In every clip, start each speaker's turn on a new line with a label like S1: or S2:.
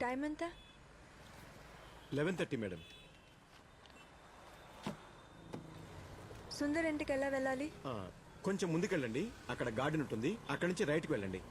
S1: Time ఎంత?
S2: 11:30 madam.
S1: Sundar ఇంటికి ఎలా వెళ్ళాలి?
S2: కొంచెం ముందుకెళ్ళండి, అక్కడ గార్డెన్ ఉంటుంది, అక్కడి నుంచి రైట్కి వెళ్ళండి.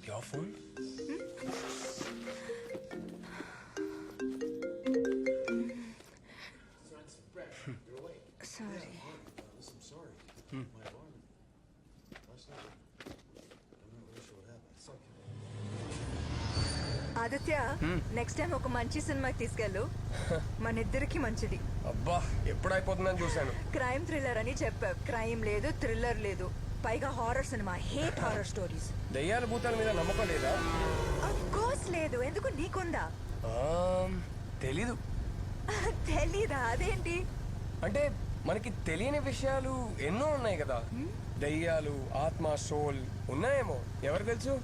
S3: Your phone?
S1: Sorry. Aditya, next time ఒక మంచి సినిమాకి తీసుకెళ్ళు. మన ఇద్దరికి మంచిది.
S3: అబ్బా ఎప్పుడైపోతుందని చూశాను.
S1: క్రైమ్ థ్రిల్లర్ అని చెప్పావు. క్రైమ్ లేదు, థ్రిల్లర్ లేదు, పైగా horror cinema. Hate horror stories.
S3: దయ్యాల భూతాల మీద నమ్మకం లేదా?
S1: ఆఫ్ కోర్స్ లేదు. ఎందుకు, నీకుందా?
S3: తెలీదు.
S1: తెలీదా? అదేంటి?
S3: అంటే మనకి తెలియని విషయాలు ఎన్నో ఉన్నాయి కదా. దయ్యాలు, ఆత్మ, సోల్ ఉన్నాయేమో, ఎవరు తెలుసు?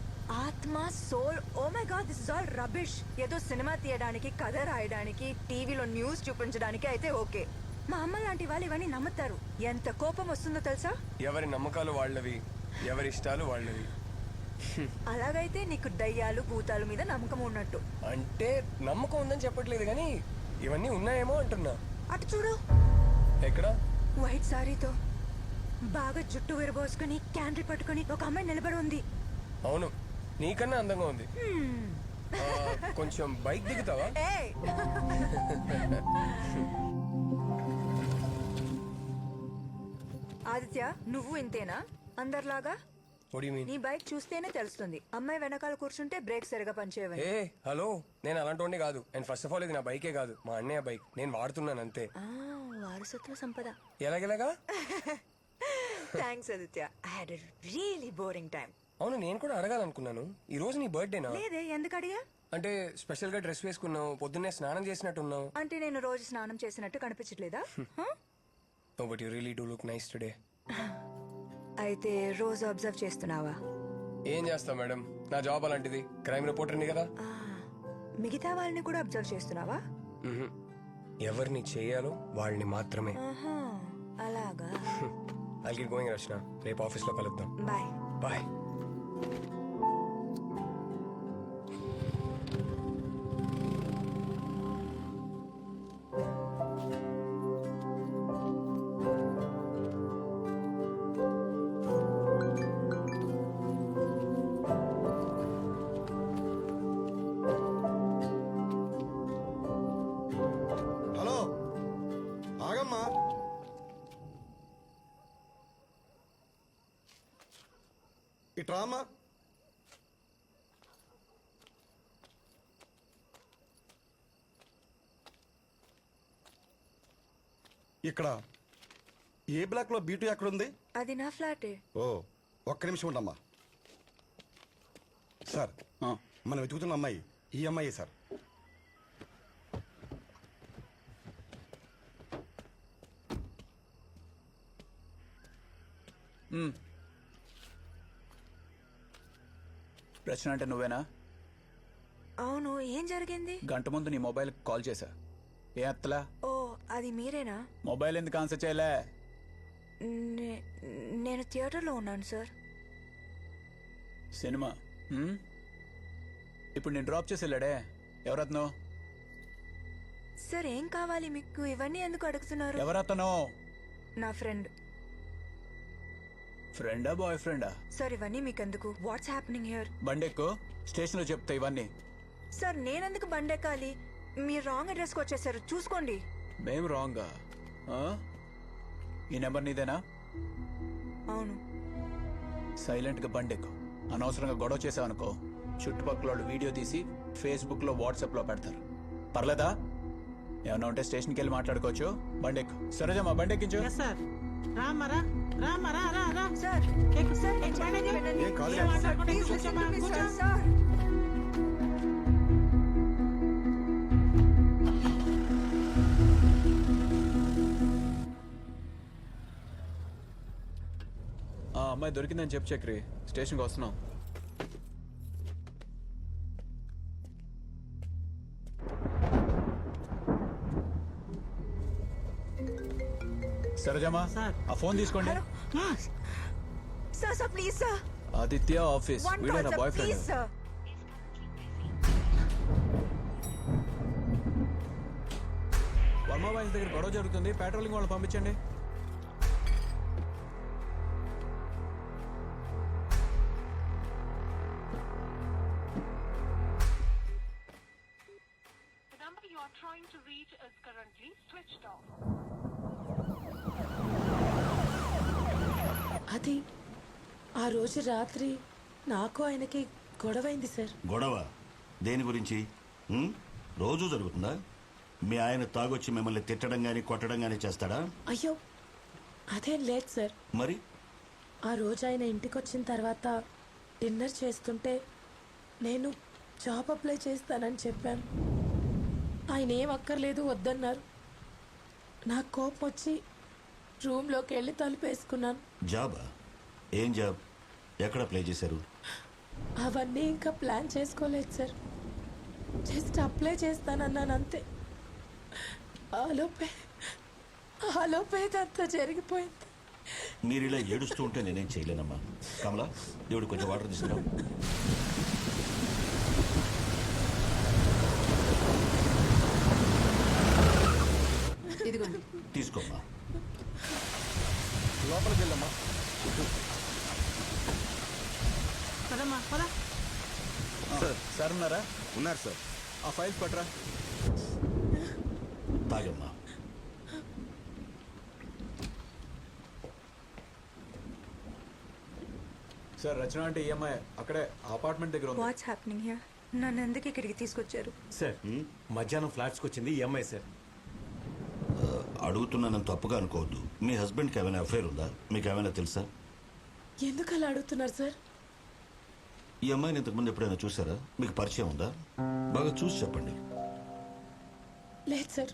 S1: ఆత్మ, soul, oh my god, this is all rubbish. ఏదో సినిమా తీయడానికి, కథ రాయడానికి, టీవీలో న్యూస్ చూపించడానికి అయితే ఓకే. మా అమ్మ లాంటి వాళ్ళు ఇవన్నీ నమ్ముతారు. ఎంత కోపం వస్తుందో తెలుసా?
S3: ఎవరి నమ్మకాలు వాళ్ళవి, ఎవరి ఇష్టాలు వాళ్ళవి.
S1: అలాగైతే నీకు దయ్యాలు, భూతాల మీద నమ్మకం ఉన్నట్టు.
S3: అంటే నమ్మకం ఉందని చెప్పట్లేదు కానీ ఇవన్నీ ఉన్నాయేమో అంటున్నా.
S1: అటు చూడు.
S3: ఎక్కడ?
S1: వైట్ సారీతో బాగా జుట్టు విరబోసుకుని, క్యాండిల్ పట్టుకుని ఒక అమ్మాయి నిలబడి ఉంది.
S3: అవును, నీకన్నా అందంగా ఉంది. కొంచెం బైక్ దిగుతావా?
S1: ఏయ్! ఆదిత్య, నువ్వు ఇంతేనా అందరిలాగా?
S3: What do you mean?
S1: నీ బైక్ చూస్తేనే తెలుస్తుంది. అమ్మాయి వెనకాల కూర్చుంటే బ్రేక్ సరిగా పనిచేయవని.
S3: ఏ హలో, నేను అలాంటి కాదు. అండ్ ఫస్ట్ ఆఫ్ ఆల్ ఇది నా బైకే కాదు, మా అన్నయ్య బైక్. నేను వాడుతున్నాను అంతే.
S1: వారసత్వ సంపద.
S3: ఎలాగెలాగా?
S1: Thanks Aditya. I had a really boring time.
S3: అవును, నేను కూడా అడగాలనుకున్నాను. ఈ రోజు నీ బర్త్డేనా?
S1: లేదే, ఎందుకు అడిగా?
S3: అంటే స్పెషల్ గా డ్రెస్ వేసుకున్నావు, పొద్దున్నే స్నానం చేసినట్టున్నావు.
S1: అంటే నేను రోజు స్నానం చేసినట్టు కనిపించట్లేదా?
S3: Oh, but you really do look nice today.
S1: అయితే రోజు అబ్జర్వ్ చేస్తున్నావా?
S3: ఏం చేస్తావు మేడం, నా జాబ్ అలాంటిది. క్రైమ్ రిపోర్టర్ని కదా.
S1: మిగతా వాళ్ళని కూడా అబ్జర్వ్ చేస్తున్నావా?
S3: ఎవరిని చేయాలో వాళ్ళని మాత్రమే.
S1: అలాగా.
S3: I'll get going, రచన. రేపు ఆఫీస్ లో కలుద్దాం.
S1: బాయ్.
S3: బాయ్.
S2: హలో, ఆగమ్మా. ఇట్రామా. ఇక్కడ ఏ బ్లాక్ లో బీటు ఎక్కడుంది?
S1: అది నా ఫ్లాటే.
S2: ఓ, ఒక్క నిమిషం ఉండమ్మా. సార్, మనం వెతుకుతున్న అమ్మాయి ఈ అమ్మాయి సార్.
S4: రచన అంటే నువ్వేనా?
S1: అవును, ఏం జరిగింది?
S4: గంట ముందు నీ మొబైల్ కాల్ చేశా, ఏ అత్తలా?
S1: ఓ, అది మీరేనా?
S4: మొబైల్ ఎందుకు ఆన్సర్ చేయలే?
S1: నేను థియేటర్లో ఉన్నాను సార్.
S4: సినిమా ఇప్పుడు నేను డ్రాప్ చేసి వెళ్ళాడే, ఎవరత్నో?
S1: సార్, ఏం కావాలి మీకు? ఇవన్నీ ఎందుకు అడుగుతున్నారు?
S4: ఎవరతనో?
S1: నా ఫ్రెండ్.
S4: ఫ్రెండా, బాయ్ ఫ్రెండా?
S1: సార్, ఇవన్నీ మీకెందుకు? What's happening here?
S4: బండెక్కు, స్టేషన్లో చెప్తా ఇవన్నీ.
S1: సార్, నేనెందుకు బండెక్కాలి? మీరు రాంగ్ అడ్రస్కి వచ్చేసారు, చూసుకోండి.
S4: మేం రాంగా ఈ నెంబర్ నీదేనా?
S1: అవును.
S4: సైలెంట్గా బండెక్కు. అనవసరంగా గొడవ చేసావనుకో చుట్టుపక్కల వాళ్ళు వీడియో తీసి ఫేస్బుక్లో వాట్సాప్లో పెడతారు. పర్లేదా? ఏమన్నా ఉంటే స్టేషన్కి వెళ్ళి మాట్లాడుకోవచ్చు. బండెక్కు. సరేజమ్మా బండెక్కించు.
S5: Yes sir. రామరా రామరా రా రా
S1: సార్
S5: ఎక్కు
S1: సార్
S5: ఎక్కు బండి ఎక్కు.
S2: ఏం కాదు
S5: ఏం మాట్లాడకుండా
S1: ప్లీజ్
S5: కూర్చోమ్మా,
S1: లిసన్ టు మీ
S5: కూర్చో.
S1: సార్. సార్
S4: ఆ అమ్మాయి దొరికిందని చెప్పు చక్రి. స్టేషన్కి వస్తున్నాం. సరేజమ్మా
S5: సార్.
S4: ఆ ఫోన్ తీసుకోండి.
S1: Hello sir sir please sir
S4: Aditya office.
S1: One
S4: వీడే
S1: కాల్
S4: నా
S1: sir
S4: boy
S1: please
S4: friend.
S1: Sir.
S4: Varma boys దగ్గర గొడవ జరుగుతుంది. పెట్రోలింగ్ వాళ్ళు పంపించండి.
S6: The number you are trying to reach is currently switched off.
S7: అది ఆ రోజు రాత్రి నాకు ఆయనకి గొడవైంది సార్.
S8: గొడవ దేని గురించి? రోజు జరుగుతుందా? మీ ఆయన తాగొచ్చి మిమ్మల్ని తిట్టడం గాని కొట్టడం గాని చేస్తాడా?
S7: అయ్యో అదేం లేదు సార్.
S8: మరి
S7: ఆ రోజు ఆయన ఇంటికి వచ్చిన తర్వాత డిన్నర్ చేస్తుంటే నేను జాబ్ అప్లై చేస్తానని చెప్పాను. ఆయన ఏం అక్కర్లేదు వద్దన్నారు. నాకు కోపం వచ్చి రూమ్లోకి వెళ్ళి తలుపేసుకున్నాను.
S8: జాబా? ఏం జాబ్? ఎక్కడ అప్లై చేశారు?
S7: అవన్నీ ఇంకా ప్లాన్ చేసుకోలేదు సార్. జస్ట్ అప్లై చేస్తానన్నాను అంతే. ఆలోపే అంతా జరిగిపోయింది.
S8: మీరు ఇలా ఏడుస్తూ ఉంటే నేనేం చేయలేనమ్మా. కమలా, దేవుడు కొంచెం వాటర్ తీసుకురా.
S9: ఇదిగోండి.
S8: తీసుకోమ్మా.
S4: లోపలికి వెళ్ళమ్మా.
S5: పదమ్మా పద.
S4: సార్ ఉన్నారా?
S2: ఉన్నారు సార్.
S4: ఆ ఫైల్స్ పట్టరా.
S8: తాగమ్మా.
S4: సార్ రచన అంటే ఈఎంఐ అక్కడే అపార్ట్మెంట్ దగ్గర ఉంది.
S1: What's happening here? నన్ను ఎందుకు ఇక్కడికి తీసుకొచ్చారు?
S10: సార్ మధ్యాహ్నం ఫ్లాట్స్కి వచ్చింది ఈ అమ్మాయి సార్.
S8: అడుగుతున్నానని తప్పుగా అనుకోవద్దు. మీ హస్బెండ్కి ఏమైనా అఫైర్ ఉందా? మీకు ఏమైనా తెలుసా?
S7: ఎందుకు అలా అడుగుతున్నారు సార్?
S8: ఈ అమ్మాయిని ఇంతకుముందు ఎప్పుడైనా చూసారా? మీకు పరిచయం ఉందా? బాగా చూసి చెప్పండి.
S7: లేదు సార్.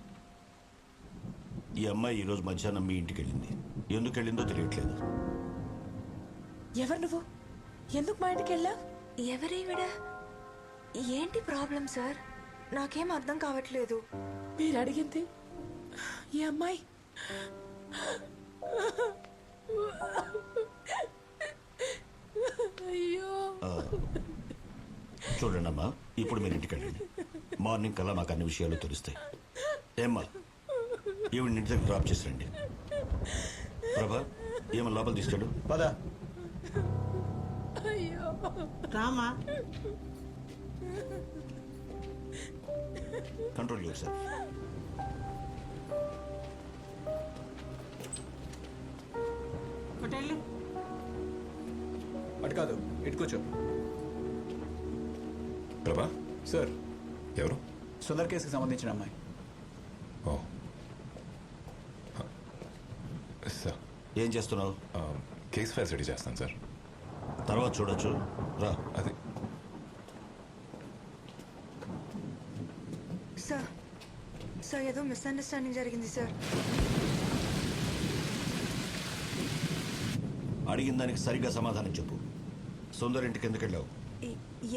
S8: ఈ అమ్మాయి ఈరోజు మధ్యాహ్నం మీ ఇంటికి వెళ్ళింది. ఎందుకు వెళ్ళిందో తెలియట్లేదు.
S7: ఎవరు నువ్వు? ఎందుకు మా ఇంటికి వెళ్ళా?
S1: ఎవరేవిడ? ఏంటి ప్రాబ్లం సార్? నాకేం అర్థం కావట్లేదు.
S7: మీరు అడిగింది ఈ అమ్మాయి. అయ్యో
S8: చూడండి అమ్మా, ఇప్పుడు మీరు ఇంటికి వెళ్ళండి. మార్నింగ్ కల్లా మాకు అన్ని విషయాలు తెలుస్తాయి. ఏమ్మా, ఈవిడ ఇంటి దగ్గర డ్రాప్ చేసి రండి. ప్రభా, ఏమన్నా లోపల తీసుకెళ్ళు.
S4: పద.
S7: అయ్యో
S5: Rama.
S8: Control your self.
S5: Hotel
S4: అటు కాదు, ఇటు కూర్చో.
S10: ప్రభా,
S4: సార్,
S10: ఎవరు?
S4: సుందర్ కేసుకి సంబంధించిన అమ్మాయి.
S10: ఓ సార్,
S8: ఏం చేస్తున్నావు?
S10: కేస్ ఫైల్స్ రెడీ చేస్తాను సార్.
S8: తర్వాత చూడొచ్చు. రా.
S10: అది
S1: సార్ సార్ ఏదో మిస్అండర్స్టాండింగ్ జరిగింది సార్.
S8: అడిగిన దానికి సరిగ్గా సమాధానం చెప్పు. సుందర్ ఇంటికి ఎందుకు వెళ్ళావు?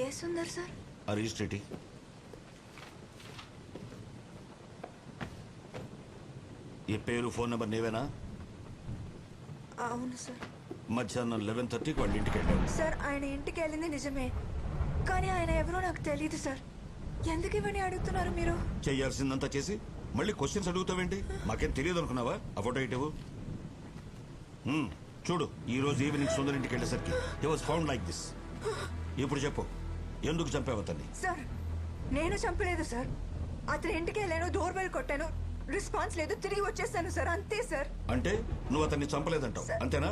S1: ఏ సుందర్ సార్?
S8: ఆ రిజిస్ట్రేటి. ఈ పేరు ఫోన్ నెంబర్ నీవేనా?
S1: అవును సార్.
S8: మధ్యాహ్నం 11:30కి వాళ్ళ ఇంటికి వెళ్ళావు.
S1: సార్ ఆయన ఇంటికి వెళ్ళింది నిజమే, కానీ ఆయన ఎవరో నాకు తెలియదు సార్. ఎందుకు ఇవన్నీ అడుగుతున్నారు మీరు?
S8: చేయాల్సిందంతా చేసి మళ్ళీ క్వశ్చన్స్ అడుగుతావేంటి? మాకేం తెలియదు అనుకున్నావా? ఆ ఫోటో ఇటు చూడు. ఈ రోజు ఈవినింగ్ సుందర్ ఇంటికి వెళ్ళేసరికి he was found like this. ఇప్పుడు చెప్పు, ఎందుకు చంపావు అతన్ని?
S1: సార్ నేను చంపలేదు సార్. అతని ఇంటికి వెళ్ళాను, డోర్ బెల్ కొట్టాను, రెస్పాన్స్ లేదు, తిరిగి వచ్చేసాను సార్, అంతే సార్.
S8: అంటే నువ్వు అతన్ని చంపలేదంటావు
S1: సార్.
S8: అంతేనా?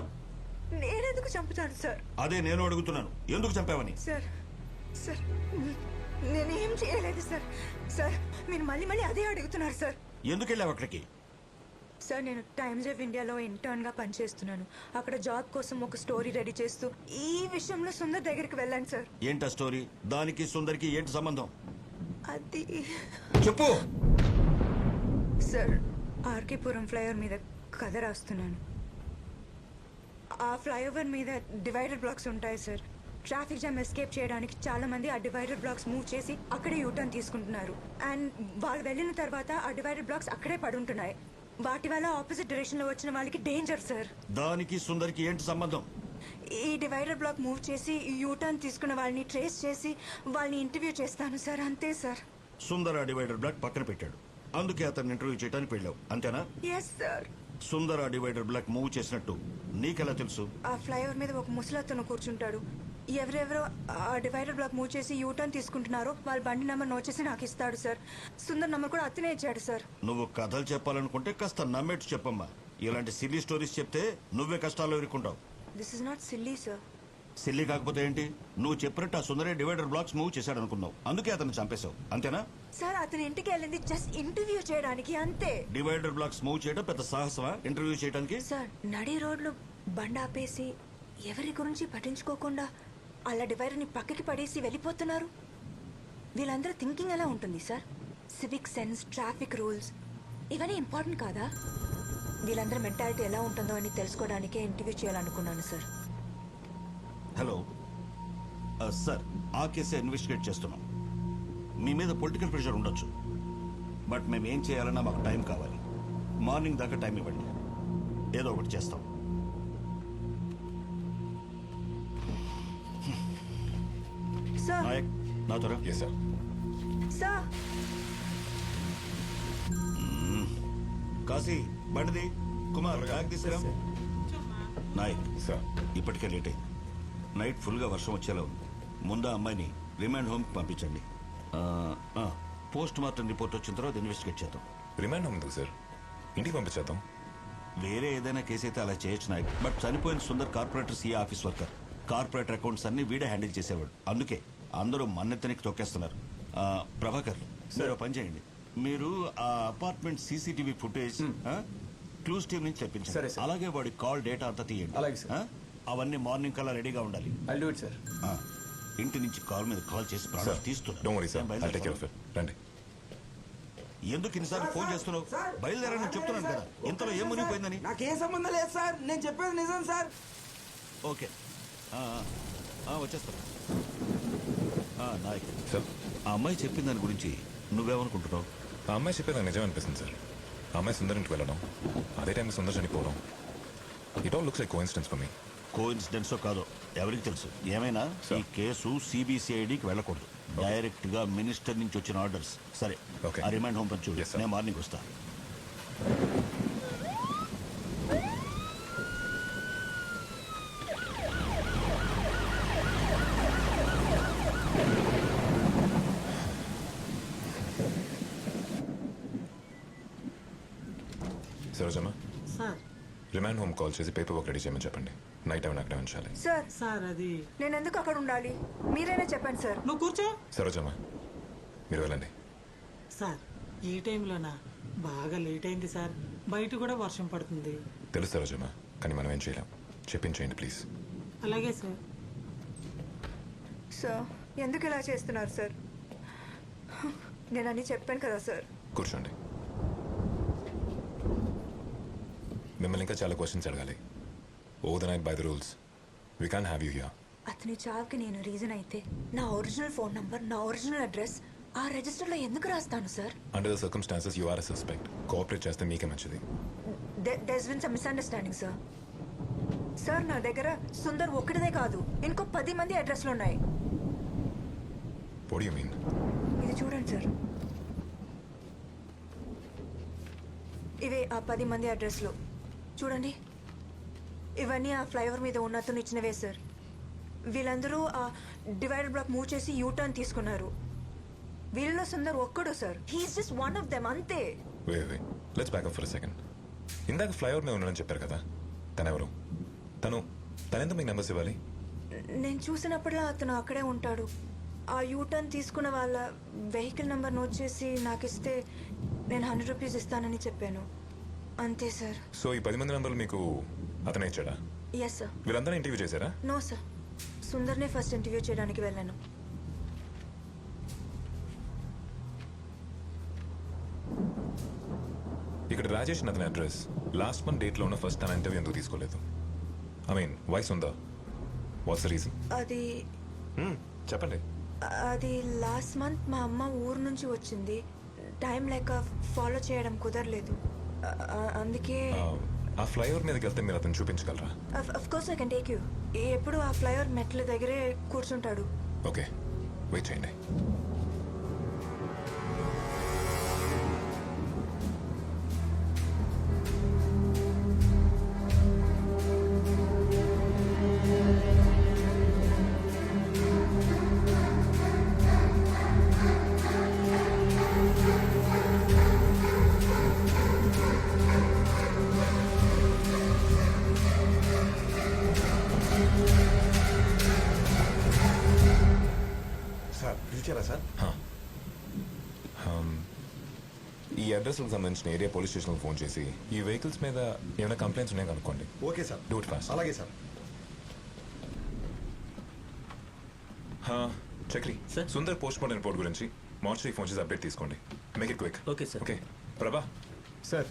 S1: నేనెందుకు చంపుతాను సార్?
S8: అదే నేను అడుగుతున్నాను, ఎందుకు చంపావని?
S1: సార్ సార్ నేనేం చేయలేదు సార్. సార్ మీరు మళ్ళీ మళ్ళీ అదే అడుగుతున్నారు సార్.
S8: ఎందుకు వెళ్ళావు అక్కడికి?
S1: సార్ నేను టైమ్స్ ఆఫ్ ఇండియాలో ఇంటర్న్ గా పనిచేస్తున్నాను. అక్కడ జాబ్ కోసం ఒక స్టోరీ రెడీ చేస్తూ ఈ విషయంలో సుందర్ దగ్గరికి వెళ్ళాను సార్.
S8: ఏంటా స్టోరీ? దానికి సుందరికి ఏంటి సంబంధం?
S1: అది
S8: చెప్పు.
S1: సార్ ఆర్కేపురం ఫ్లైఓవర్ మీద కథ రాస్తున్నాను. ఆ ఫ్లైఓవర్ మీద డివైడర్ బ్లాక్స్ ఉంటాయి సార్. ట్రాఫిక్ జామ్ ఎస్కేప్ చేయడానికి చాలా మంది ఆ డివైడర్ బ్లాక్స్ మూవ్ చేసి అక్కడే యూటర్న్ తీసుకుంటున్నారు. అండ్ వాళ్ళు వెళ్ళిన తర్వాత ఆ డివైడర్ బ్లాక్స్ అక్కడే పడుంటున్నాయి. వాటి వల్ల ఆపోజిట్ డైరెక్షన్ లో వచ్చిన వాళ్ళకి డేంజర్ సార్.
S8: దానికి సుందరికి ఏంటి సంబంధం?
S1: ఈ డివైడర్ బ్లాక్ మూవ్ చేసి యూటర్న్ తీసుకున్న వాళ్ళని ట్రేస్ చేసి వాళ్ళని ఇంటర్వ్యూ చేస్తాను సార్, అంతే సార్.
S8: సుందర డివైడర్ బ్లాక్ పక్కన పెట్టాడు, అందుకే అతన్ని ఇంటర్వ్యూ చేయడానికి వెళ్ళావు, అంతేనా?
S1: Yes sir.
S8: Sundar divider block move చేసినట్టు నీకెలా తెలుసు?
S1: ఆ ఫ్లైఓవర్ మీద ఒక ముసలతను కూర్చుంటాడు. ఎవరెవరో ఆ డివైడర్ బ్లాక్ మూవ్ చేసి యూటర్న్ తీసుకుంటున్నారో వాళ్ళ బండి నెంబర్ నోట్ చేసి నాకు ఇస్తాడు సార్. సుందర్ నెంబర్ కూడా అతనే ఇచ్చాడు సార్.
S8: నువ్వు కథలు చెప్పాలనుకుంటే కాస్త నమ్మేట్టు చెప్పమ్మా. ఇలాంటి సిల్లీ స్టోరీస్ చెప్తే నువ్వే కష్టాల్లో ఇరుక్కుంటావు.
S1: This is not silly sir.
S8: Silly కాకపోతే ఏంటి? నువ్వు చెప్పినట్టు ఆ సుందరే డివైడర్ బ్లాక్స్ మూవ్ చేశాడు అనుకున్నావు, అందుకే అతను చంపేశావు, అంతేనా?
S1: సార్ అతని ఇంటికి వెళ్ళింది జస్ట్ ఇంటర్వ్యూ చేయడానికి, అంతే.
S8: డివైడర్ బ్లాక్స్ మూవ్ చేయడం పెద్ద సాహసమా ఇంటర్వ్యూ చేయడానికి?
S1: సార్ నడి రోడ్లో బండి ఆపేసి ఎవరి గురించి పట్టించుకోకుండా అలా డివైడర్ని పక్కకి పడేసి వెళ్ళిపోతున్నారు. వీళ్ళందరూ థింకింగ్ ఎలా ఉంటుంది sir? Civic sense, traffic rules ఇవన్నీ ఇంపార్టెంట్ కాదా? వీళ్ళందరూ మెంటాలిటీ ఎలా ఉంటుందో అని తెలుసుకోవడానికే ఇంటర్వ్యూ చేయాలనుకున్నాను సార్.
S8: హలో సార్, ఆ కేసే ఇన్వెస్టిగేట్ చేస్తున్నాం. మీ మీద పొలిటికల్ ప్రెషర్ ఉండొచ్చు, బట్ మేము ఏం చేయాలన్నా మాకు టైం కావాలి. మార్నింగ్ దాకా టైం ఇవ్వండి, ఏదో ఒకటి చేస్తాం.
S1: సార్
S8: నాయక్, నా త్వర.
S10: Yes sir.
S1: సార్
S8: కాశీ, బండిది. కుమార్, బ్యాగ్ తీసుకురా. నాయక్,
S10: సార్.
S8: ఇప్పటికే లేట్ అయింది. నైట్ ఫుల్గా వర్షం వచ్చేలా ఉంది. ముందు ఆ అమ్మాయిని రిమాండ్ హోమ్కి పంపించండి. పోస్ట్ మార్టం రిపోర్ట్ వచ్చిన తర్వాత ఇన్వెస్టిగేట్ చేద్దాం.
S10: రిమాండ్ ఉంది సార్, ఇంటికి పంపించేద్దాం.
S8: వేరే ఏదైనా కేసు అయితే అలా చేయొచ్చు నాయక్, బట్ చనిపోయిన Sundar corporator CA office worker. Corporator accounts అన్ని వీడే హ్యాండిల్ చేసేవాడు, అందుకే అందరూ మన్నెత్తనికి తొక్కేస్తున్నారు. ప్రభాకర్, మీరు పని చేయండి. మీరు ఆ apartment CCTV footage clues team నుంచి
S4: సరే,
S8: తెప్పించండి.
S4: సార్.
S8: అలాగే వాడి కాల్ డేటా అంతా తీయండి.
S4: అలాగే, సార్.
S8: అవన్నీ మార్నింగ్ కల్లా రెడీగా ఉండాలి.
S4: I do it sir.
S8: ఇంటి నుంచి కాల్ మీద కాల్ చేసి
S10: సార్,
S8: ప్రాణాలు తీస్తున్నారు.
S10: డోంట్ వరీ సార్,
S8: నేను
S10: ఐల్ టేక్ కేర్ ఆఫ్
S8: బయలుదేరుతాను.
S10: ఇట్. రండి.
S8: ఎందుకు ఇన్నిసార్లు ఫోన్ చేస్తున్నావు? బయలుదేరని చెప్తున్నాను కదా, ఇంతలో ఏం మునిగిపోయిందని.
S11: నాకేం సంబంధం లేదు సార్, నేను చెప్పేది నిజం సార్.
S8: ఓకే, వచ్చేస్తాను. నాయక్
S10: సార్,
S8: ఆ అమ్మాయి చెప్పిన దాని గురించి నువ్వేమనుకుంటున్నావు?
S10: ఆ అమ్మాయి చెప్పేది నాకు నిజం అనిపిస్తుంది సార్. ఆ అమ్మాయి సుందర్ ఇంటికి వెళ్ళడం, అదే టైంలో సుందర్ చనిపోవడం, it all looks like coincidence for me.
S8: కోఇన్సిడెన్సో కాదో ఎవరికి తెలుసు. ఏమైనా ఈ కేసు సిబిసిఐడికి వెళ్ళకూడదు, డైరెక్ట్ గా మినిస్టర్ నుంచి వచ్చిన ఆర్డర్స్. సరే,
S10: Okay.
S8: ఆ రిమాండ్ హోమ్ పని చూడు.
S10: Yes, sir.
S8: నేను మార్నింగ్ వస్తా.
S10: Sarojamma,
S5: sir
S10: remand home call చేసి పేపర్ వర్క్ రెడీ చేయమని చెప్పండి. నైట్ టైం అక్కడే ఉంచాలి.
S1: సార్
S5: సార్ అది
S1: నేను ఎందుకు అక్కడ ఉండాలి? మీరైనా చెప్పండి సార్.
S5: నువ్వు కూర్చో.
S10: సరోజమ్మ, మీరు వెళ్ళండి.
S5: సార్ ఈ టైంలోనా? బాగా లేట్ అయింది సార్, బయట కూడా వర్షం పడుతుంది.
S10: తెలుసు సరోజమ్మ, కానీ మనం ఏం చేయలేం. చెప్పించేయండి ప్లీజ్.
S5: అలాగే సార్.
S1: సార్ ఎందుకు ఇలా చేస్తున్నారు సార్? నేను అన్ని చెప్పాను కదా సార్.
S10: కూర్చోండి. మిమ్మల్ని ఇంకా చాలా క్వశ్చన్స్ అడగాలి. Oh the night by the rules we can have you here.
S1: అతని చావుకి నేను రీజన్ అయితే నా ఒరిజినల్ ఫోన్ నంబర్, నా ఒరిజినల్ అడ్రస్ ఆ రిజిస్టర్లో ఎందుకు రాస్తాను sir?
S10: Under the circumstances you are a suspect. Cooperate చేస్తే మీకే మంచిది.
S1: There's been some misunderstanding sir. Sir నా దగ్గర సుందర్ ఒక్కడిదే కాదు, ఇంకో 10 మంది అడ్రస్లు ఉన్నాయి.
S10: What do you mean?
S1: ఇది చూడండి సార్, ఇవే ఆ 10 మంది అడ్రస్లు. చూడండి, ఇవన్నీ ఆ ఫ్లైఓవర్ మీద ఉన్నతను ఇచ్చినవే సార్. వీళ్ళందరూ ఆ డివైడర్ బ్లాక్ మూవ్ చేసి యూటర్న్ తీసుకున్నారు. వీళ్ళలో సుందర్ ఒక్కడు sir. He's just one of them అంతే.
S10: Wait let's back up for second. ఇందాక ఫ్లైఓవర్ మీద ఉన్నాడని చెప్పారు కదా, తనెవరు? తనెంత మీకు నెంబర్స్ ఇవ్వాలి?
S1: నేను చూసినప్పుడల్లా అతను అక్కడే ఉంటాడు. ఆ యూటర్న్ తీసుకున్న వాళ్ళ వెహికల్ నెంబర్ నోట్ చేసి నాకు ఇస్తే నేను 100 రూపీస్ ఇస్తానని చెప్పాను. అంతే సార్.
S10: సో ఈ 10 మంది నెంబర్లు మీకు అతనే ఇచ్చాడా?
S1: Yes sir.
S10: వీళ్ళందరూ ఇంటర్వ్యూ చేశారా?
S1: నో సార్, సుందర్నే ఫస్ట్ ఇంటర్వ్యూ చేయడానికి వెళ్ళాను.
S10: ఇక్కడ రాజేష్ అతని అడ్రస్ లాస్ట్ మంత్ డేట్లో ఉన్న ఫస్ట్ తన ఇంటర్వ్యూ ఎందుకు తీసుకోలేదు? ఐ మీన్ వాయిస్ ఉందా? What's the reason?
S1: అది
S10: చెప్పండి.
S1: అది లాస్ట్ మంత్ మా అమ్మ ఊరు నుంచి వచ్చింది. టైం లేక ఫాలో చేయడం కుదరలేదు. అందుకే
S10: ఆ ఫ్లైఓవర్ మీదకి వెళ్తే మీరు అతను చూపించగలరా?
S1: Of course I can take you. ఎప్పుడు ఆ ఫ్లైఓవర్ మెట్ల దగ్గరే కూర్చుంటాడు.
S10: ఓకే, వెయిట్ చేయండి.
S2: సార్ పిలిచారా సార్?
S10: ఈ అడ్రస్కి సంబంధించిన ఏరియా పోలీస్ స్టేషన్కి ఫోన్ చేసి ఈ వెహికల్స్ మీద ఏమైనా కంప్లైంట్స్ ఉన్నాయో కనుక్కోండి.
S2: Okay sir.
S10: Do it fast.
S2: అలాగే sir.
S10: Chakri, Sundar post mortem report గురించి మార్చి ఫోన్ చేసి అప్డేట్ తీసుకోండి. Make it quick.
S4: Okay sir.
S10: Okay Prabha,
S4: sir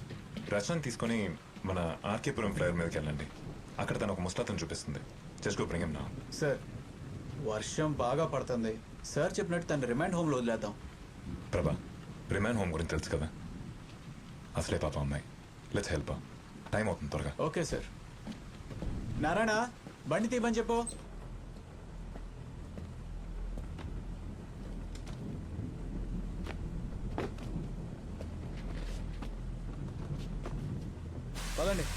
S10: Rachana తీసుకొని మన ఆర్కేపురం ఫ్లైఓవర్ మీదకి వెళ్ళండి. అక్కడ తను ఒక ముస్తాతను చూపిస్తుంది. Just go bring him now.
S4: Sir వర్షం బాగా పడుతుంది సార్, చెప్పినట్టు తను రిమైండ్ హోమ్లో వదిలేద్దాం.
S10: ప్రభా, రిమాండ్ హోమ్ గురించి తెలుసు కదా, అసలే పాప అమ్మాయి. Let's help. టైం అవుతుంది, త్వరగా.
S4: Okay sir. నారాయణ బండి తీయమని చెప్పు. పదండి.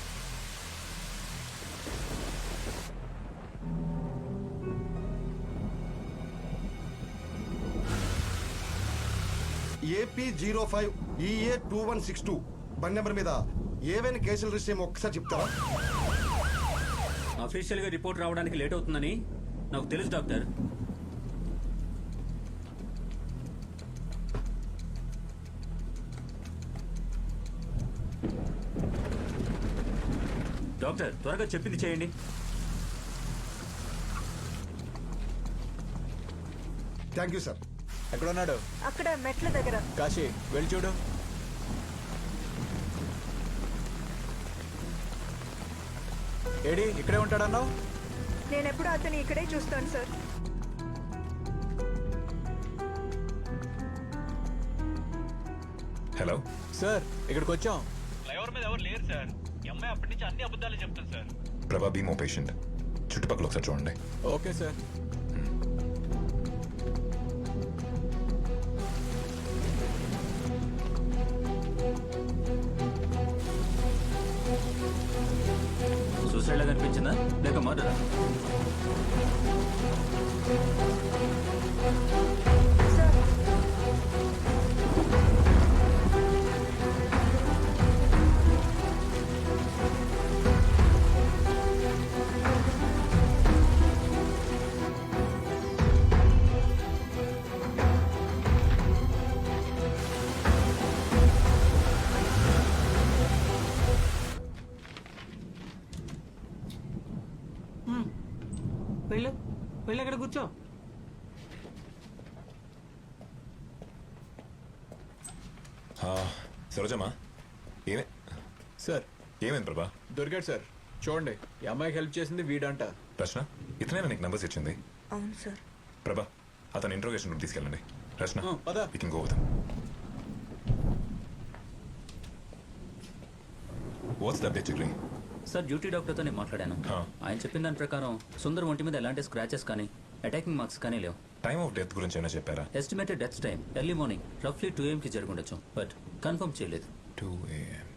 S2: AP05 EA2162 బండి నెంబర్ మీద ఏవైనా కేసులు రిజిస్టర్ ఏమో ఒక్కసారి చెప్తారా?
S12: అఫీషియల్గా రిపోర్ట్ రావడానికి లేట్ అవుతుందని నాకు తెలుసు డాక్టర్. డాక్టర్ త్వరగా చెప్పింది చేయండి.
S2: Thank you sir.
S4: ఎక్కడున్నాడు?
S1: అక్కడ మెట్ల దగ్గర.
S4: కాశీ వెళ్ళి చూడు. ఏడి ఇక్కడే ఉంటాడన్నావు?
S1: నేను ఎప్పుడు అతను ఇక్కడే చూస్తాను సార్.
S10: హలో
S4: సార్, ఇక్కడికి వచ్చాం.
S12: ఫ్లైఓవర్ మీద ఎవరు లేరు సార్. ఈ అమ్మాయి అప్పటి నుంచి అన్ని అబద్ధాలు చెప్తాను సార్.
S10: ప్రభా, బీ మో పేషెంట్. చుట్టుపక్కల ఒకసారి చూడండి.
S4: Okay sir.
S12: సూసైడ్ లాగా అనిపించిందా లేక మర్డరా?
S1: సార్
S5: వెళ్ళు వెళ్ళి అక్కడ కూర్చో.
S10: సరోజమ్మా, ఏమే
S4: సార్
S10: ఏమైంది ప్రభా?
S4: దొరికాడు సార్. చూడండి, ఈ అమ్మాయికి హెల్ప్ చేసింది వీడంట.
S10: రచన, ఇతనేనా నీకు నెంబర్స్ ఇచ్చింది?
S1: అవును సార్.
S10: ప్రభా, అతను ఇంట్రోగేషన్ రూమ్ తీసుకెళ్ళండి. రచన,
S4: పద.
S10: we can go with him. What's the update, Chikri?
S12: Sir duty డాక్టర్తో నేను మాట్లాడాను. ఆయన చెప్పిన దాని ప్రకారం సుందర్ ఒంటి మీద ఎలాంటి స్క్రాచెస్ కానీ అటాకింగ్ మార్క్స్ కానీ లేవు.
S10: టైమ్ ఆఫ్ డెత్ గురించి ఏమైనా చెప్పారా?
S12: Estimated death time early morning రఫ్లీ 2 AM జరుగుండొచ్చు, బట్ కన్ఫర్మ్ చేయలేదు.
S10: 2 AM.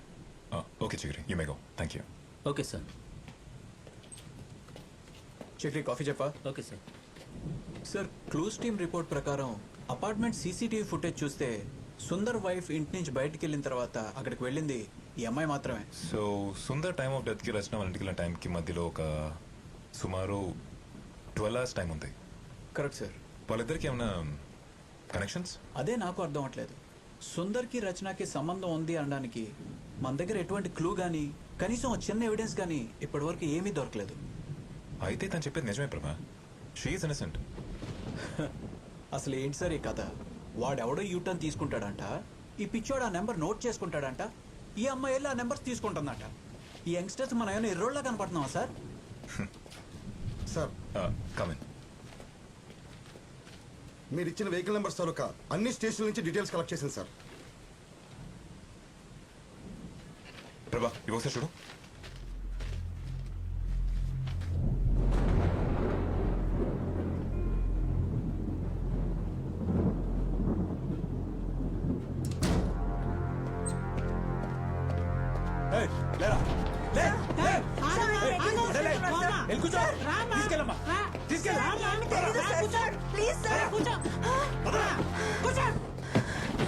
S10: Okay Chakri, you may go. Thank you.
S12: Okay sir.
S4: Chakri coffee చెప్పా?
S12: Okay sir.
S4: Sir clues team report ప్రకారం అపార్ట్మెంట్ సీసీటీవీ ఫుటేజ్ చూస్తే సుందర్ వైఫ్ ఇంటి నుంచి బయటికి వెళ్ళిన తర్వాత అక్కడికి వెళ్ళింది ఈ అమ్మాయి మాత్రమే.
S10: సో సుందర్ టైమ్ ఆఫ్ డెత్కి రచన వాళ్ళ ఇంటికి వెళ్ళిన టైంకి మధ్యలో ఒక సుమారు 12 hours టైం ఉంది.
S4: Correct sir.
S10: వాళ్ళిద్దరికి ఏమైనా కనెక్షన్స్?
S4: అదే నాకు అర్థం అవట్లేదు. సుందర్కి రచనకి సంబంధం ఉంది అనడానికి మన దగ్గర ఎటువంటి క్లూ కానీ కనీసం ఒక చిన్న ఎవిడెన్స్ కానీ ఇప్పటివరకు ఏమీ దొరకలేదు.
S10: అయితే తను చెప్పేది నిజమే ప్రభా. She is innocent.
S4: అసలు ఏంటి సార్ ఈ కథ? వాడెవడో యూటర్న్ తీసుకుంటాడంట, ఈ పిచ్చోడు ఆ నెంబర్ నోట్ చేసుకుంటాడంట, ఈ అమ్మాయి వెళ్ళి ఆ నెంబర్స్ తీసుకుంటుందంట. ఈ యంగ్స్టర్స్ మనం ఏమైనా ఎర్రోళ్ళ కనపడుతున్నావా సార్?
S2: Sir
S10: come in.
S2: మీరు ఇచ్చిన వెహికల్ నెంబర్స్ తాలూకా అన్ని స్టేషన్ల నుంచి డీటెయిల్స్ కలెక్ట్ చేసింది సార్.
S10: ప్రభా ఇవి ఒకసారి చూడు.
S4: ఏయ్, లేరా. లే, లే. అరే, లే. వెళ్ళి కూర్చో. తీసుకెళ్ళమ్మా.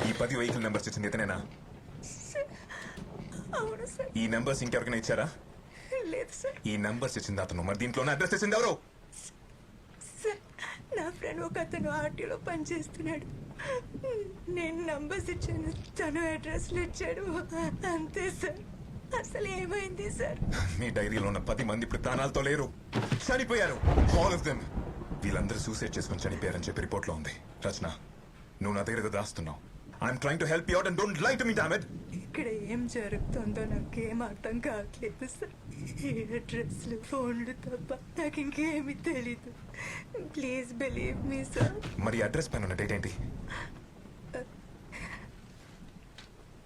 S10: ఈ 10 వెహికల్ నెంబర్స్ ఇచ్చింది ఇతనేనా?
S1: అవును సార్.
S10: ఈ నెంబర్స్ ఇంకెవరికైనా ఇచ్చారా?
S1: లేదు సార్.
S10: ఈ నెంబర్స్ ఇచ్చింది అతను. మరి దీంట్లోనే అడ్రస్ ఇచ్చింది ఎవరు?
S1: సార్ నా ఫ్రెండ్ ఒక అతను ఆర్టీలో పనిచేస్తున్నాడు. నేను నంబర్స్ ఇచ్చాను, తను అడ్రస్లు ఇచ్చాడు, అంతే సార్. అసలు ఏమైంది సార్?
S10: మీ డైరీలో ఉన్న 10 మంది ఇప్పుడు ప్రాణాలతో లేరు, చనిపోయారు. All of them. వీళ్ళందరూ సూసైడ్ చేసుకుని చనిపోయారని చెప్పి రిపోర్ట్ లో ఉంది. రచన, నువ్వు నా దగ్గర ఏదో దాస్తున్నావు. I'm trying to help you out and don't lie to me damn it.
S1: ఇక్కడ ఏం జరుగుతుందో నాకేం అర్థం కావట్లేదు సార్. ఈ అడ్రస్లు ఫోన్లు తప్ప నాకు ఇంకేమీ తెలీదు. Please believe me sir.
S10: మరి అడ్రస్ పైన ఉన్న డేట్ ఏంటి?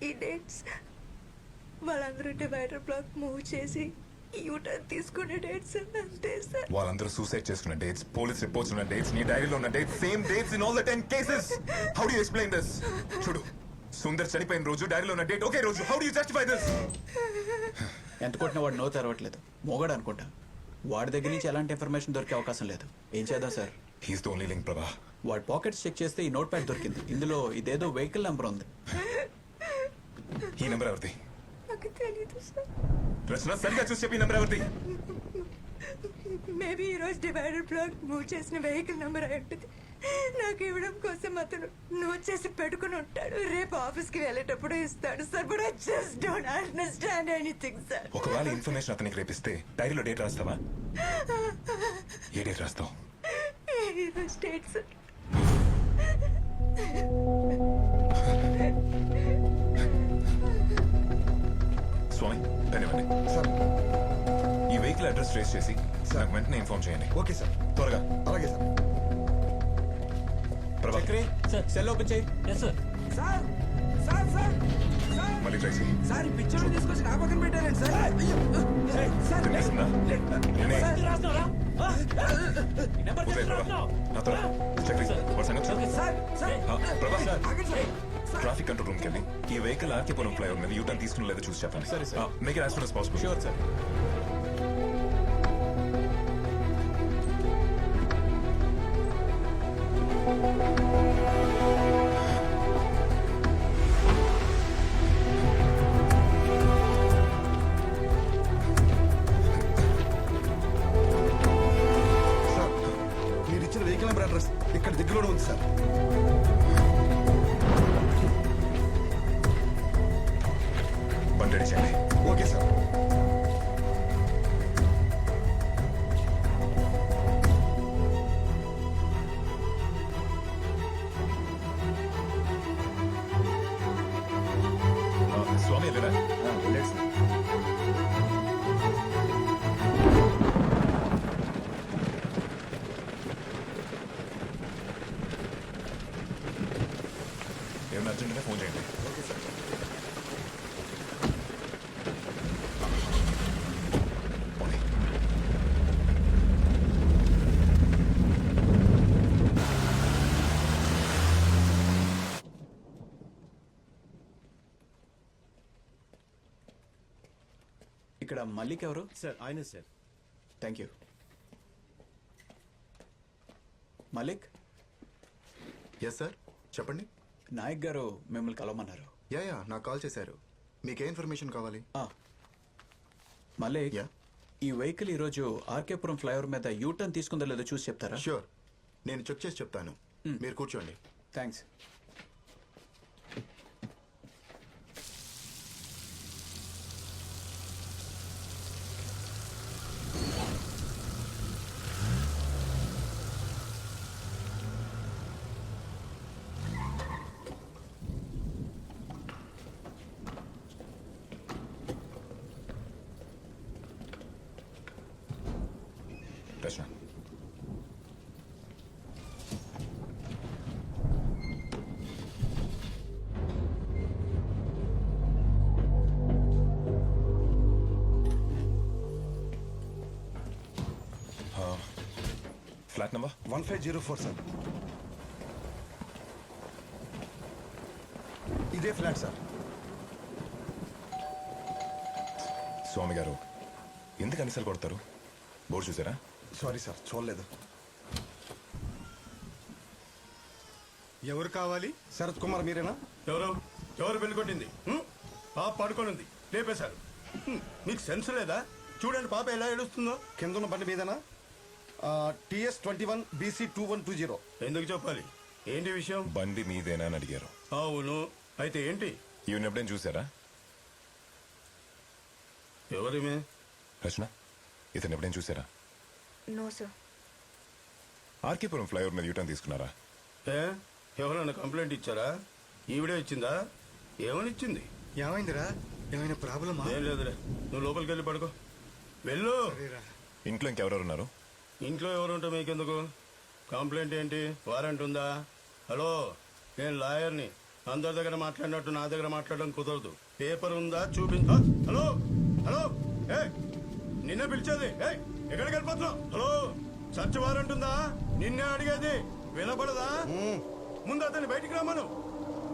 S1: ఈ డేట్స్ వాళ్ళందరూ డివైడర్ బ్లాక్ మూవ్ చేసి యూటర్న్ తీసుకునే డేట్స్ అంతే సార్.
S10: వాళ్ళందరూ సూసైడ్ చేసుకున్న డేట్స్, పోలీస్ రిపోర్ట్స్ ఉన్న డేట్స్, నీ డైరీలో ఉన్న dates, same dates in all the 10 cases. How do you explain this? చూడు, సుందర్ చనిపోయిన రోజు డైరీలో ఉన్న డేట్ ఒకే రోజు. How do you justify this?
S4: ఎంత కొట్టినా వాడు నో తెరవట్లేదు. మోగాడు అనుకుంటా. వాడి దగ్గర నుంచి ఎలాంటి ఇన్ఫర్మేషన్ దొరికే అవకాశం లేదు. ఏం చేద్దాం sir?
S10: He's the only link ప్రభా.
S4: వాడి పాకెట్స్ చెక్ చేస్తే ఈ నోట్ ప్యాడ్ దొరికింది. ఇందులో ఇదేదో వెహికల్ నెంబర్ ఉంది.
S10: ఈ నెంబర్ ఎవరిది?
S1: నాకు తెలీదు సార్.
S10: రచన, సరిగ్గా చూసి చెప్పి ఈ నెంబర్ ఎవరిది?
S1: మేబీ ఈరోజు డివైడర్ బ్లాక్ మూవ్ చేసిన వెహికల్ నెంబర్ అయి ఉంటుంది. నాకు ఇవ్వడం కోసం అతను నోట్ చేసి పెట్టుకుని ఉంటాడు. రేపు ఆఫీస్కి వెళ్ళేటప్పుడు ఇస్తాడు sir. But I just don't understand anything sir.
S10: ఒకవేళ ఇన్ఫర్మేషన్ అతనికి రేపిస్తే డైరీలో డేట్ రాస్తావా? ఏ డేట్ రాస్తావు?
S1: ఈరోజు డేట్ సార్.
S10: స్వామి, ధన్యవాదండి
S2: సార్
S10: ఈ వెహికల్ అడ్రస్ ట్రేస్ చేసి నాకు వెంటనే ఇన్ఫార్మ్ చేయండి.
S2: Okay sir.
S10: త్వరగా.
S2: అలాగే సార్.
S10: ప్రభా,
S4: చక్రి, సెల్ ఓపెన్ చేయి.
S11: సార్ సార్ సార్ సార్
S10: మళ్ళీ ట్రై చేయి.
S11: సార్ ఈ పిక్చర్ తీసుకొచ్చి నా పక్కన పెట్టారండి సార్. అయ్యో. సార్
S10: తెలిసిందా? నేనే.
S4: ఈ నెంబర్
S10: ఉదయ్ ప్రభా, నాతో రా. చక్రి, వాడి సంగతి చూడు.
S11: సార్ సార్
S10: ప్రభా,
S11: ఆగండి సార్.
S10: ట్రాఫిక్ కంట్రోల్ రూమ్కి వెళ్ళి ఈ వెహికల్ ఆర్కేపురం ఫ్లైఓవర్ మీద యూటర్న్ తీసుకుని లేదో చూసి చెప్పండి.
S4: సరే, సరే.
S10: Make it as soon as possible.
S4: Sure sir.
S2: Sir మీరు ఇచ్చిన వెహికల్ నెంబర్ అడ్రస్ ఇక్కడ దగ్గరలోనే ఉంది సార్.
S10: బండి రెడీ చేయండి.
S2: Okay sir.
S10: స్వామి వెళ్ళరా?
S2: వెళ్ళండి సార్.
S10: ఏమైనా అర్జెంట్గా ఫోన్ చేయండి.
S2: Okay sir.
S10: పోనీ.
S4: ఇక్కడ మల్లిక్ ఎవరు?
S2: సార్ ఆయనే sir.
S4: Thank you. Malik.
S2: Yes sir.
S13: చెప్పండి.
S4: నాయక్ గారు మిమ్మల్ని కలవమన్నారు.
S13: యా నాకు కాల్ చేశారు. మీకే ఇన్ఫర్మేషన్ కావాలి?
S4: మళ్ళీ ఈ వెహికల్ ఈరోజు ఆర్కేపురం ఫ్లైఓవర్ మీద యూటర్న్ తీసుకుందో లేదో చూసి చెప్తారా?
S13: ష్యూర్, నేను చెక్ చేసి చెప్తాను. మీరు కూర్చోండి.
S4: థ్యాంక్స్.
S10: రచన, ఫ్లాట్ నెంబర్
S2: 1504 సార్. ఇదే ఫ్లాట్ సార్.
S10: స్వామి గారు ఎందుకు అనిసలు కొడతారు? బోర్డు చూసారా?
S2: సారీ సార్, చూడలేదు.
S14: ఎవరు కావాలి?
S2: శరత్ కుమార్ మీరేనా?
S14: ఎవరు పెళ్లి కొట్టింది? పాప పడుకొని ఉంది, లేపేశారు. మీకు సెన్స్ లేదా? చూడండి పాప ఎలా ఏడుస్తుందో.
S2: కింద ఉన్న బండి మీదేనా? TS 21 BC 2120.
S14: ఎందుకు చెప్పాలి? ఏంటి విషయం?
S10: బండి మీదేనా అని అడిగారు.
S14: అవును, అయితే ఏంటి?
S10: ఈవెన్ ఎప్పుడైనా చూసారా?
S14: ఎవరిమే?
S10: రచన, ఇతను ఎప్పుడైనా చూసారా?
S1: No sir.
S10: ఆర్కేపురం ఫ్లైఓవర్ మీద యూటర్న్ తీసుకున్నారా?
S14: ఎవరైనా కంప్లైంట్ ఇచ్చారా? ఈవిడే ఇచ్చిందా? ఏమని ఇచ్చింది?
S13: ఏమైందిరా? ఏమైనా ప్రాబ్లమా?
S14: ఏం లేదురే, నువ్వు లోపలికి వెళ్ళి పడుకో. వెళ్ళు.
S10: ఇంట్లో ఇంకెవరెవరు ఉన్నారు?
S14: ఇంట్లో ఎవరు ఉంటే మీకెందుకు? కంప్లైంట్ ఏంటి? వారెంట్ ఉందా? హలో, నేను లాయర్ని. అందరి దగ్గర మాట్లాడినట్టు నా దగ్గర మాట్లాడడం కుదరదు. పేపర్ ఉందా చూపించా. హలో హలో, నిన్నే పిలిచేది. ఎక్కడికి వెళ్ళిపోతున్నావు? హలో, సర్చ్ వారెంట్ ఉందా? నిన్నే అడిగేది, వినపడదా? ముందు అతన్ని బయటికి రమ్మను.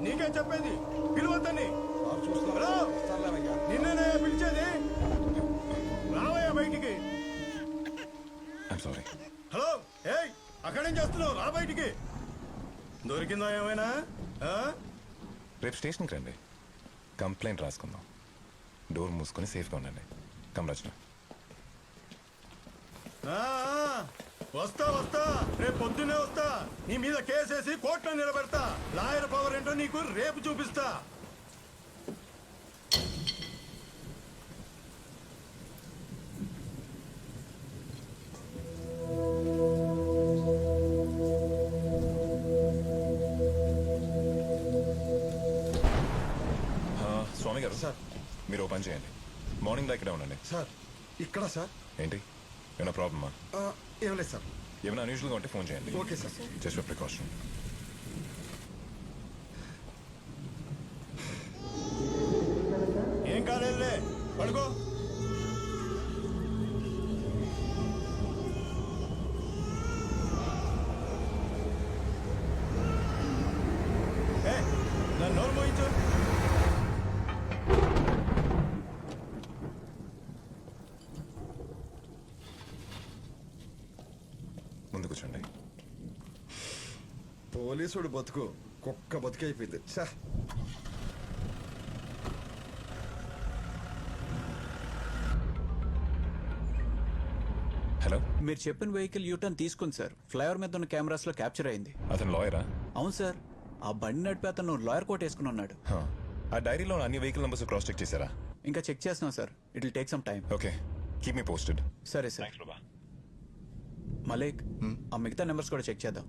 S14: నీకే చెప్పేది, పిలువద్దని. హలో, నిన్నే పిలిచేది, రావయ్యా బయటికి.
S10: సారీ.
S14: హలో, అక్కడేం చేస్తున్నావు? రా బయటికి. దొరికిందా ఏమైనా?
S10: రేపు స్టేషన్కి రండి, కంప్లైంట్ రాసుకుందాం. డోర్ మూసుకొని సేఫ్గా ఉండండి. కమ్ రచన.
S14: వస్తా వస్తా, రేపు పొద్దున్నే వస్తా. నీ మీద కేసేసి కోర్టులో నిలబెడతా. లాయర్ పవర్ ఏంటో నీకు రేపు చూపిస్తా.
S10: స్వామి గారు సార్, మీరు ఓ పని చేయండి, మార్నింగ్ దా ఇక్కడే ఉండండి.
S2: సార్ ఇక్కడ సార్?
S10: ఏంటి, ఏమైనా ప్రాబ్లమా?
S2: ఏం లేదు సార్.
S10: ఏమైనా అన్యూజువల్గా ఉంటే ఫోన్ చేయండి.
S2: Okay sir.
S10: Just for precaution.
S14: ఏం కాలేదులే, పడుకో. నన్ను నోరు మోయించు.
S10: ముందు కూర్చోండి.
S2: పోలీసుడు బతుకు కుక్క బతుకు అయిపోయింది.
S10: హలో,
S4: మీరు చెప్పిన వెహికల్ యూటర్న్ తీసుకుంది సార్. ఫ్లైఓవర్ మీద ఉన్న కెమెరాస్ లో క్యాప్చర్ అయింది.
S10: అతను లాయరా?
S4: అవును సార్. ఆ బండి నడిపి అతను లాయర్ కోట్ వేసుకుని ఉన్నాడు.
S10: ఆ డైరీలో అన్ని వెహికల్ నంబర్స్ క్రాస్ చెక్ చేశారా?
S4: ఇంకా చెక్ చేస్తున్నాం sir. It will take some time.
S10: Okay, keep me posted.
S4: సరే సార్. మలేక్, ఆ మిగతా నెంబర్స్ కూడా చెక్ చేద్దాం.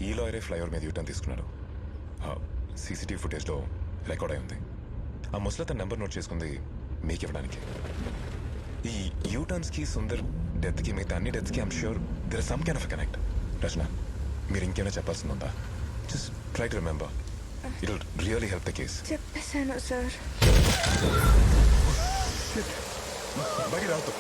S10: ఈ లాయరే ఫ్లైఓవర్ మీద యూటర్న్ తీసుకున్నారు. సీసీటీవీ ఫుటేజ్లో రికార్డ్ అయి ఉంది. ఆ ముసలి నెంబర్ నోట్ చేసుకుంది మీకు ఇవ్వడానికి. ఈ యూటర్న్స్కి సుందర్ డెత్కి మిగతా అన్ని డెత్స్కి I'm sure there is some kind of connect. Rachana, మీరు ఇంకేమైనా చెప్పాల్సింది ఉందా? Just try to remember, it will really help the case.
S1: చెప్పేశాను సార్.
S10: బయట రావద్దు.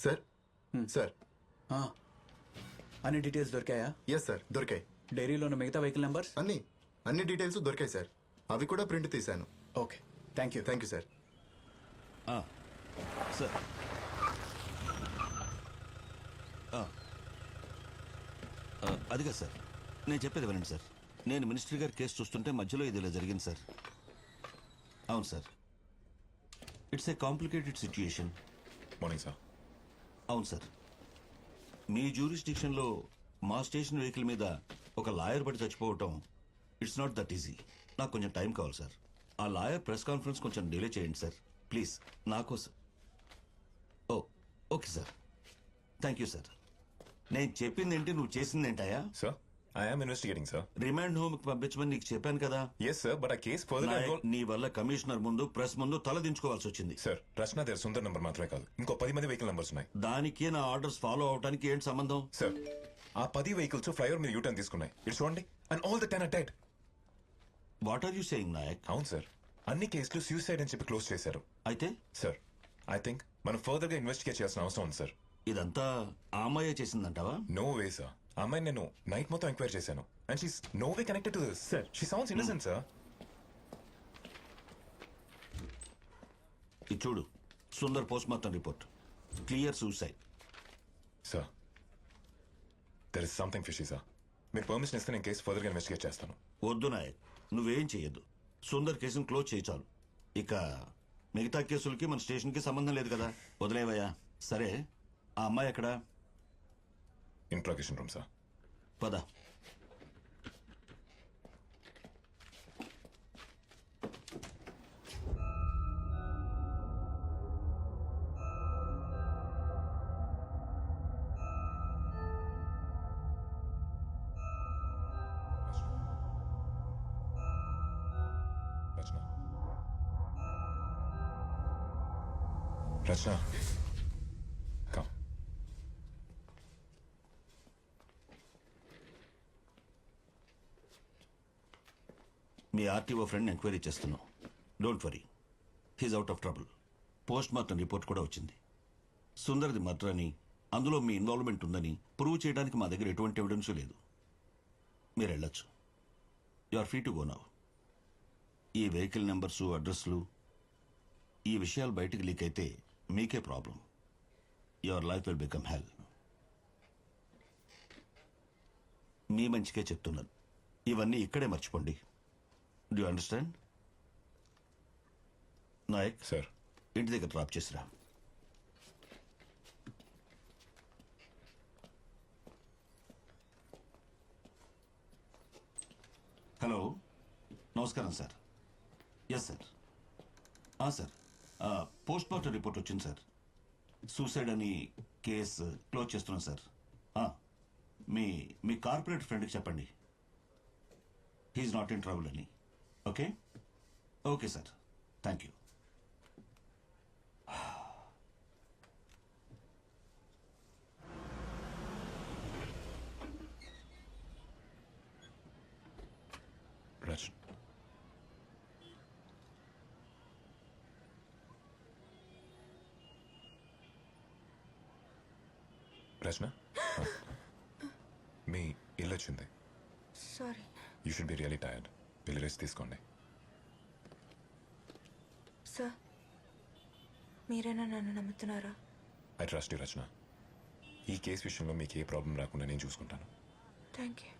S13: సార్ సార్
S4: అన్ని డీటెయిల్స్ దొరికాయా?
S13: ఎస్ సార్ దొరికాయి.
S4: డైరీలో ఉన్న మిగతా వెహికల్ నెంబర్స్
S13: అన్ని డీటెయిల్స్ దొరికాయి సార్. అవి కూడా ప్రింట్ తీశాను.
S4: Okay, thank you.
S13: Thank you sir.
S8: Sir అదిగా సార్, నేను చెప్పేది వినండి సార్. నేను మినిస్టర్ గారి కేసు చూస్తుంటే మధ్యలో ఇది ఇలా జరిగింది సార్. అవును sir, it's a complicated situation.
S10: Morning sir.
S8: అవును సార్, మీ జ్యూరిస్డిక్షన్లో మా స్టేషన్ వెహికల్ మీద ఒక లాయర్ పడి చచ్చిపోవటం ఇట్స్ నాట్ దట్ ఈజీ. నాకు కొంచెం టైం కావాలి సార్. ఆ లాయర్ ప్రెస్ కాన్ఫరెన్స్ కొంచెం డిలే చేయండి సార్ ప్లీజ్, నాకోసం. Oh okay sir, thank you sir. నేను చెప్పింది ఏంటి, నువ్వు చేసింది ఏంటయా?
S10: Sir I am investigating sir.
S8: Remand home కి పంపించమని నీకు చెప్పాను కదా.
S10: ఎస్ సార్, బట్ ఆ కేస్ ఫర్దర్.
S8: నీ వల్ల కమిషనర్ ముందు ప్రెస్ ముందు తల దించుకోవాల్సి వచ్చింది.
S10: సార్ రచన దగ్గర సుందర్ నంబర్ మాత్రమే కాదు, ఇంకో 10 మంది వెహికల్ నంబర్స్ ఉన్నాయి.
S8: దానికి నా ఆర్డర్స్ ఫాలో అవడానికి ఏంటి సంబంధం?
S10: సార్ ఆ 10 వెహికల్స్ ఫ్లైఓవర్ మీద యూటర్న్ తీసుకున్నాయి. ఇటు చూడండి, and all the 10 are dead.
S8: What are you saying Nayak?
S10: అవును సార్, అన్ని కేసులు సూసైడ్ అని చెప్పి క్లోజ్ చేశారు.
S8: అయితే
S10: సార్ ఐ థింక్ మనం ఫర్దర్ గా ఇన్వెస్టిగేట్ చేయాల్సిన అవసరం ఉంది సార్.
S8: ఇదంతా ఆ అమ్మాయే చేసిందంటావా?
S10: నో వే సార్, ఆ అమ్మాయిని నేను నైట్ మొత్తం ఎంక్వైరీ చేశాను and she's no way connected to this. Sir she sounds innocent sir.
S8: ఇది చూడు, Sundar post mortem report clear suicide.
S10: Sir there is something fishy sir. మీరు పర్మిషన్ ఇస్తే నేను కేసు ఫర్దర్ గా ఇన్వెస్టిగేట్ చేస్తాను.
S8: వద్దు నాయక్, నువ్వేం చెయ్యొద్దు. సుందర్ కేసును క్లోజ్ చేయించాలి. ఇక మిగతా కేసులకి మన స్టేషన్కి సంబంధం లేదు కదా, వదిలేవయ్యా. సరే, ఆ అమ్మాయి ఎక్కడ?
S10: Interrogation room sir.
S8: పద.
S10: రచన కమ్.
S8: మీ ఆర్టీఓ ఫ్రెండ్ ఎంక్వైరీ చేస్తున్నాం. Don't worry, he's out of trouble. Post mortem report కూడా వచ్చింది. సుందర్ది మర్డర్ అని, అందులో మీ ఇన్వాల్వ్మెంట్ ఉందని ప్రూవ్ చేయడానికి మా దగ్గర ఎటువంటి ఎవిడెన్స్ లేదు. మీరు వెళ్ళొచ్చు. You are free to go now. ఈ వెహికల్ నెంబర్సు, అడ్రస్లు, ఈ విషయాలు బయటికి లీక్ అయితే మీకే problem. Your life will become hell. మీ మంచికే చెప్తున్నాను. ఇవన్నీ ఇక్కడే మర్చిపోండి. Do understand? నాయక్
S10: సార్,
S8: ఇంటి దగ్గర డ్రాప్ చేసిరా. హలో, నమస్కారం sir. Yes sir. Sir, post mortem report వచ్చింది సార్. సూసైడ్ అని కేసు క్లోజ్ చేస్తున్నాం సార్. మీ కార్పొరేట్ ఫ్రెండ్కి చెప్పండి, హీఈస్ నాట్ ఇన్ ట్రబుల్ అని. Okay okay sir, thank you.
S10: Rachana Rachana మీ ఇల్లు వచ్చింది.
S1: Sorry.
S10: You should be really tired. వెళ్ళి రెస్ట్ తీసుకోండి.
S1: సార్, మీరైనా నన్ను నమ్ముతున్నారా?
S10: I trust you Rachana. ఈ కేసు విషయంలో మీకు ఏ ప్రాబ్లం రాకుండా నేను చూసుకుంటాను.
S1: Thank you.